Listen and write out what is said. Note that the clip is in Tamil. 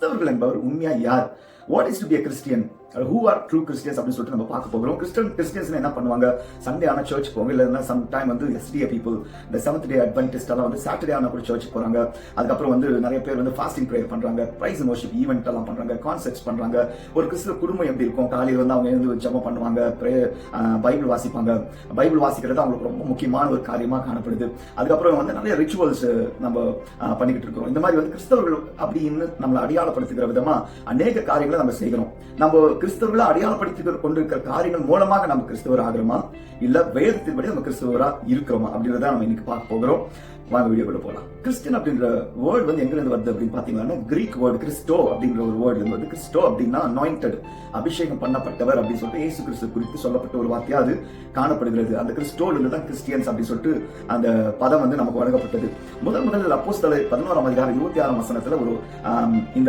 கிறிஸ்தவர்கள் என்பவர் உண்மையா யார்? What is to be a Christian? who are true Christians அப்படின்னு சொல்லிட்டு நம்ம பார்க்க போகிறோம். கிறிஸ்டியன்ஸ் என்ன பண்ணுவாங்க? சண்டே ஆனா சர்ச் போவாங்க, இல்லைன்னா சம் டைம் வந்து SDA பீப்புள், இந்த செவன்த் டே அட்வென்டிஸ்ட் எல்லாம் வந்து சாட்டர்டே ஆனா கூட சர்ச் போறாங்க. அதுக்கப்புறம் வந்து நிறைய பேர் வந்து ஃபாஸ்டிங் ப்ரேயர் பண்றாங்க, பிரைஸ் அண்ட் வர்ஷிப் ஈவென்ட் எல்லாம் பண்றாங்க, கான்சர்ட்ஸ் பண்றாங்க. ஒரு கிறிஸ்தவ குடும்பம் எப்படி இருக்கும்? காலையில் வந்து அவங்க எழுந்து ஜெபம் பண்ணுவாங்க, பைபிள் வாசிப்பாங்க. பைபிள் வாசிக்கிறது அவங்களுக்கு ரொம்ப முக்கியமான ஒரு காரியமா காணப்படுது. அதுக்கப்புறம் வந்து நிறைய ரிச்சுவல்ஸ் நம்ம பண்ணிக்கிட்டு இருக்கிறோம். இந்த மாதிரி வந்து கிறிஸ்தவர்கள் அப்படின்னு நம்மளை அடையாளப்படுத்துகிற விதமா அநேக காரியங்களை நம்ம செய்கிறோம். நம்ம கிறிஸ்தவர்களை அடையாளப்படுத்தி கொண்டிருக்கிற காரியங்கள் மூலமாக நம்ம கிறிஸ்தவர் ஆகிறோமா, இல்ல வேதத்தின்படி நம்ம கிறிஸ்தவரா இருக்கிறோமா அப்படின்றத நம்ம இன்னைக்கு பார்க்க போகிறோம். வாங்க வீடியோக்குள்ள போலாம். கிறிஸ்டியன் அப்படின்ற வேர்ட் வந்து எங்க இருந்து வருது அப்படின்னு பாத்தீங்கன்னா, கிரீக் வேர்டு கிறிஸ்டோ அப்படின்ற ஒரு வேர்டு வருது. கிறிஸ்டோ அப்படின்னா அனாயிண்டட், அபிஷேகம் பண்ணப்பட்டவர் அப்படின்னு சொல்லிட்டு இயேசு கிறிஸ்து குறித்து சொல்லப்பட்ட ஒரு வார்த்தையா அது காணப்படுகிறது. அந்த கிறிஸ்டோல இருந்து தான் கிறிஸ்டியன்ஸ் அப்படின்னு சொல்லிட்டு அந்த பதம் வந்து நமக்கு வழங்கப்பட்டது. முதல் அப்போஸ்தலர் 11ஆம் அதிகாரம் 26ஆம் வசனத்துல ஒரு இந்த